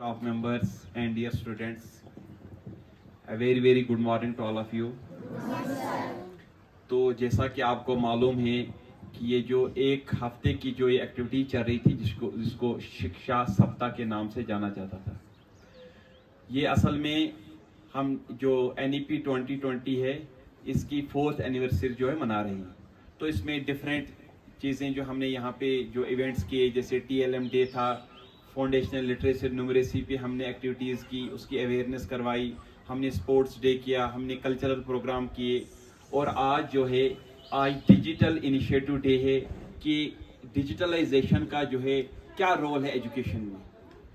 Staff members and dear students, a very good morning to all of you. तो जैसा कि आपको मालूम है कि ये जो एक हफ्ते की जो ये एक्टिविटी चल रही थी जिसको शिक्षा सप्ताह के नाम से जाना जाता था, ये असल में हम जो NEP 2020 है इसकी 4th एनिवर्सरी जो है मना रही है। तो इसमें डिफरेंट चीज़ें जो हमने यहाँ पे जो इवेंट्स किए, जैसे TLM डे था, फाउंडेशनल लिटरेसी न्यूमरेसी पे हमने एक्टिविटीज़ की, उसकी अवेयरनेस करवाई, हमने स्पोर्ट्स डे किया, हमने कल्चरल प्रोग्राम किए, और आज जो है आज डिजिटल इनिशिएटिव डे है कि डिजिटलाइजेशन का जो है क्या रोल है एजुकेशन में,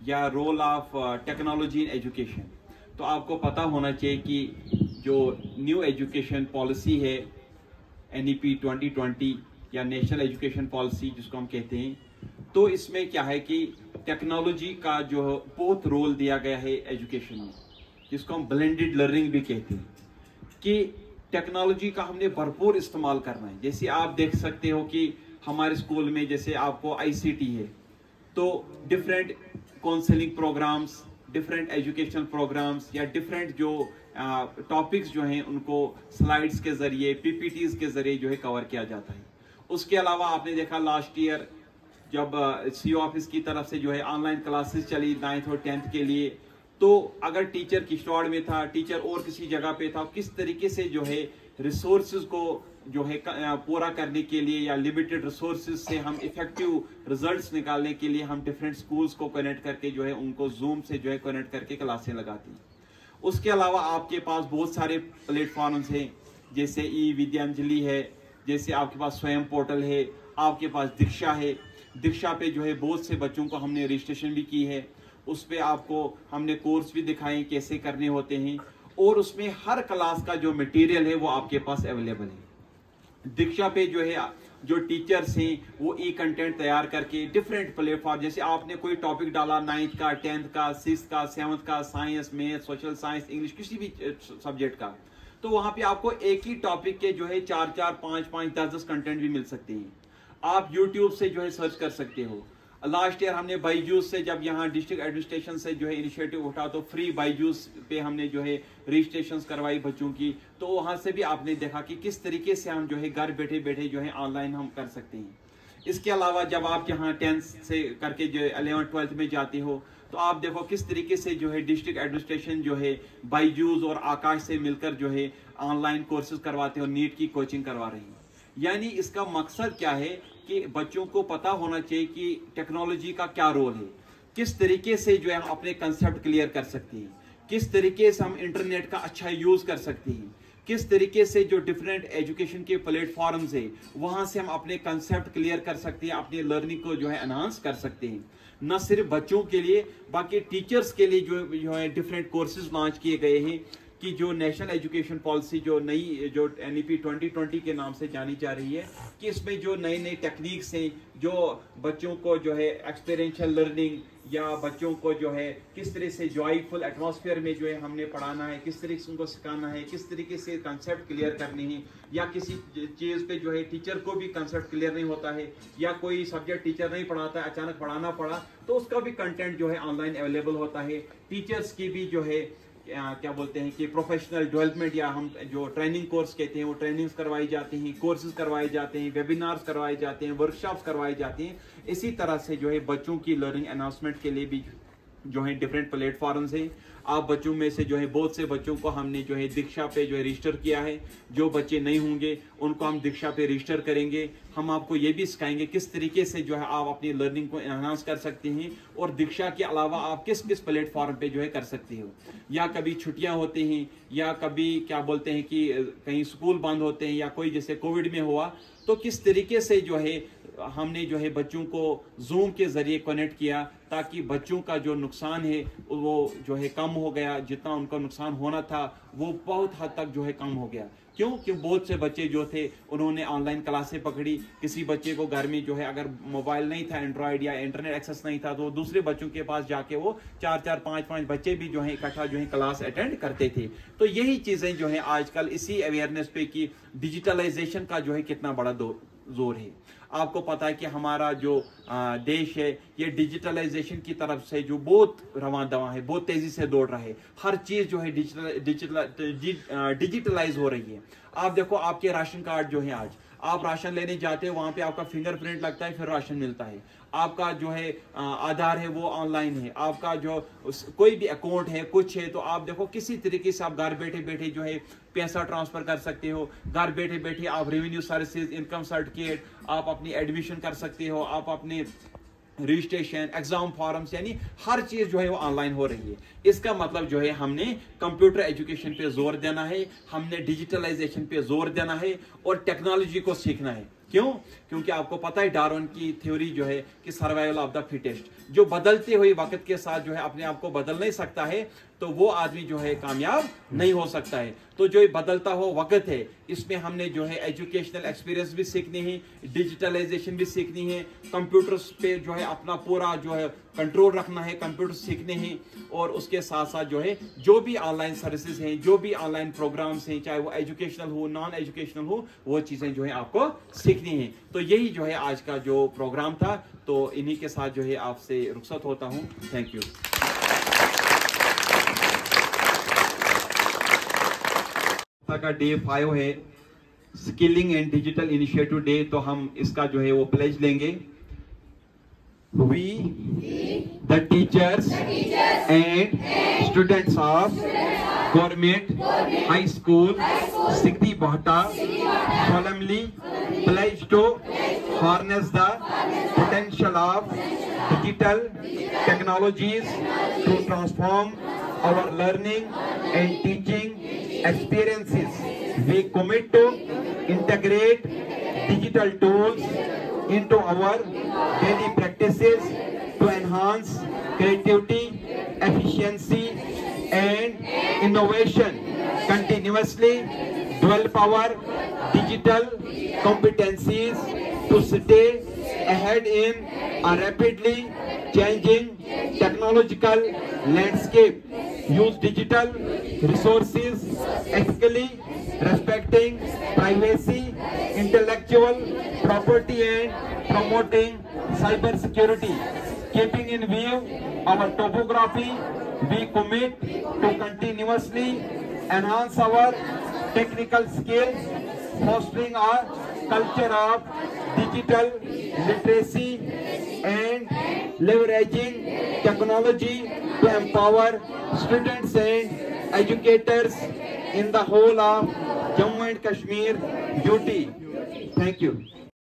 या role of technology in education. तो आपको पता होना चाहिए कि जो न्यू एजुकेशन पॉलिसी है NEP 2020 या नेशनल एजुकेशन पॉलिसी जिसको हम कहते हैं, तो इसमें क्या है कि टेक्नोलॉजी का जो बहुत रोल दिया गया है एजुकेशन में, जिसको हम ब्लेंडेड लर्निंग भी कहते हैं, कि टेक्नोलॉजी का हमने भरपूर इस्तेमाल करना है। जैसे आप देख सकते हो कि हमारे स्कूल में जैसे आपको ICT है, तो different counselling programmes, different educational programmes या डिफरेंट जो टॉपिक्स जो हैं उनको स्लाइड्स के जरिए, PPTs के जरिए जो है कवर किया जाता है। उसके अलावा आपने देखा लास्ट ईयर जब CO ऑफिस की तरफ से जो है ऑनलाइन क्लासेस चली 9th और 10th के लिए, तो अगर टीचर किश्तवाड़ में था, टीचर और किसी जगह पे था, किस तरीके से जो है रिसोर्सेज को जो है पूरा करने के लिए या लिमिटेड रिसोर्सेज से हम इफेक्टिव रिजल्ट्स निकालने के लिए हम डिफरेंट स्कूल्स को कनेक्ट करके जो है उनको जूम से जो है कनेक्ट करके क्लासें लगाती हैं। उसके अलावा आपके पास बहुत सारे प्लेटफॉर्म्स हैं, जैसे विद्यांजलि है, जैसे आपके पास स्वयं पोर्टल है, आपके पास दीक्षा है। दीक्षा पे जो है बहुत से बच्चों को हमने रजिस्ट्रेशन भी की है, उस पर आपको हमने कोर्स भी दिखाए कैसे करने होते हैं, और उसमें हर क्लास का जो मटेरियल है वो आपके पास अवेलेबल है। दीक्षा पे जो है जो टीचर्स हैं वो कंटेंट तैयार करके डिफरेंट प्लेटफॉर्म, जैसे आपने कोई टॉपिक डाला 9th का, 10th का, 6th का, 7th का, science, math, social science, English, किसी भी सब्जेक्ट का, तो वहां पे आपको एक ही टॉपिक के जो है 4-4, 5-5, 10-10 कंटेंट भी मिल सकते हैं। आप YouTube से जो है सर्च कर सकते हो। लास्ट ईयर हमने बाईजूस से, जब यहाँ डिस्ट्रिक्ट एडमिनिस्ट्रेशन से जो है इनिशिएटिव उठा, तो फ्री बाईजूस पे हमने जो है रजिस्ट्रेशन करवाई बच्चों की, तो वहाँ से भी आपने देखा कि किस तरीके से हम जो है घर बैठे बैठे जो है ऑनलाइन हम कर सकते हैं। इसके अलावा जब आप यहाँ 10th से करके जो 11th 12th में जाते हो, तो आप देखो किस तरीके से जो है डिस्ट्रिक्ट एडमिनिस्ट्रेशन जो है बाईजूस और आकाश से मिलकर जो है ऑनलाइन कोर्सेज करवाते हो, नीट की कोचिंग करवा रही है। यानी इसका मकसद क्या है कि बच्चों को पता होना चाहिए कि टेक्नोलॉजी का क्या रोल है, किस तरीके से जो है हम अपने कंसेप्ट क्लियर कर सकते हैं, किस तरीके से हम इंटरनेट का अच्छा यूज कर सकते हैं, किस तरीके से जो डिफरेंट एजुकेशन के प्लेटफॉर्म्स है वहां से हम अपने कंसेप्ट क्लियर कर सकते हैं, अपनी लर्निंग को जो है एनहांस कर सकते हैं। न सिर्फ बच्चों के लिए, बाकी टीचर्स के लिए जो है डिफरेंट कोर्सेज लॉन्च किए गए हैं, कि जो नेशनल एजुकेशन पॉलिसी जो नई जो NEP 2020 के नाम से जानी जा रही है, कि इसमें जो नई नई टेक्निक्स हैं, जो बच्चों को जो है एक्सपीरियंशियल लर्निंग या बच्चों को जो है किस तरह से जॉयफुल एटमॉस्फेयर में जो है हमने पढ़ाना है, किस तरीके से उनको सिखाना है, किस तरीके से कंसेप्ट क्लियर करने हैं, या किसी चीज़ पे जो है टीचर को भी कंसेप्ट क्लियर नहीं होता है, या कोई सब्जेक्ट टीचर नहीं पढ़ाता है, अचानक पढ़ाना पड़ा, तो उसका भी कंटेंट जो है ऑनलाइन अवेलेबल होता है। टीचर्स की भी जो है क्या बोलते हैं कि प्रोफेशनल डेवलपमेंट या हम जो ट्रेनिंग कोर्स कहते हैं वो ट्रेनिंग्स करवाई जाती हैं, कोर्सेज करवाए जाते हैं, वेबिनार्स करवाए जाते हैं, वर्कशॉप्स करवाई जाती हैं। इसी तरह से जो है बच्चों की लर्निंग एनहांसमेंट के लिए भी जो है डिफरेंट प्लेटफॉर्म्स हैं। आप बच्चों में से जो है बहुत से बच्चों को हमने जो है दीक्षा पे जो है रजिस्टर किया है। जो बच्चे नहीं होंगे उनको हम दीक्षा पे रजिस्टर करेंगे। हम आपको ये भी सिखाएंगे किस तरीके से जो है आप अपनी लर्निंग को एनहांस कर सकते हैं, और दीक्षा के अलावा आप किस किस प्लेटफॉर्म पे जो है कर सकते हो। या कभी छुट्टियां होती हैं, या कभी क्या बोलते हैं कि कहीं स्कूल बंद होते हैं, या कोई जैसे कोविड में हुआ, तो किस तरीके से जो है हमने जो है बच्चों को जूम के जरिए कनेक्ट किया, ताकि बच्चों का जो नुकसान है वो जो है कम हो गया। जितना उनका नुकसान होना था वो बहुत हद तक जो है कम हो गया। क्यों? क्योंकि बहुत से बच्चे जो थे उन्होंने ऑनलाइन क्लासें पकड़ी। किसी बच्चे को घर में जो है अगर मोबाइल नहीं था, एंड्रॉयड या इंटरनेट एक्सेस नहीं था, तो दूसरे बच्चों के पास जाके वो 4-4, 5-5 बच्चे भी जो है इकट्ठा जो है क्लास अटेंड करते थे। तो यही चीजें जो है आजकल इसी अवेयरनेस पे कि डिजिटलाइजेशन का जो है कितना बड़ा जोर है। आपको पता है कि हमारा जो देश है ये डिजिटलाइजेशन की तरफ से जो बहुत रवां दवा है, बहुत तेजी से दौड़ रहा है। हर चीज जो है डिजिटलाइज हो रही है। आप देखो, आपके राशन कार्ड जो है, आज आप राशन लेने जाते हो, वहां पे आपका फिंगरप्रिंट लगता है, फिर राशन मिलता है। आपका जो है आधार है वो ऑनलाइन है। आपका जो कोई भी अकाउंट है, कुछ है, तो आप देखो किसी तरीके से आप घर बैठे बैठे जो है पैसा ट्रांसफर कर सकते हो। घर बैठे बैठे आप रेवेन्यू सर्विसेज, इनकम सर्टिफिकेट, आप अपनी एडमिशन कर सकते हो, आप अपने रजिस्ट्रेशन, एग्जाम फॉर्म्स, यानी हर चीज जो है वो ऑनलाइन हो रही है। इसका मतलब जो है हमने कंप्यूटर एजुकेशन पे जोर देना है, हमने डिजिटलाइजेशन पे जोर देना है और टेक्नोलॉजी को सीखना है। क्यों? क्योंकि आपको पता है डार्विन की थ्योरी जो है कि सर्वाइवल ऑफ द फिटेस्ट, जो बदलते हुए वक्त के साथ जो है अपने आप को बदल नहीं सकता है, तो वो आदमी जो है कामयाब नहीं हो सकता है। तो जो बदलता हो वक्त है, इसमें हमने जो है एजुकेशनल एक्सपीरियंस भी सीखनी है, डिजिटलाइजेशन भी सीखनी है, कंप्यूटर्स पे जो है अपना पूरा जो है कंट्रोल रखना है, कंप्यूटर सीखने हैं, और उसके साथ साथ जो है जो भी ऑनलाइन सर्विसेज हैं, जो भी ऑनलाइन प्रोग्राम्स हैं, चाहे वो एजुकेशनल हो, नॉन एजुकेशनल हो, वो चीजें जो है आपको सीखनी है। तो यही जो है आज का जो प्रोग्राम था। तो इन्हीं के साथ जो है आपसे रुखसत होता हूं। Thank you. का डे 5 है, skilling and digital initiative day. तो हम इसका जो है वो प्लेज लेंगे। We the teachers and students of Government High School Sigdi Bahata solemnly pledge to harness the potential of digital technologies to transform our learning and teaching experiences. We commit to integrate digital tools into our daily practices to enhance creativity, efficiency, and innovation. Continuously develop our digital competencies to stay ahead in a rapidly changing technological landscape. Use digital resources ethically, respecting privacy, intellectual property, and promoting cybersecurity. Keeping in view our topography, we commit to continuously enhance our technical skills, fostering a culture of digital literacy and leveraging technology to empower students and educators in the whole of Jammu and Kashmir UT. Thank you.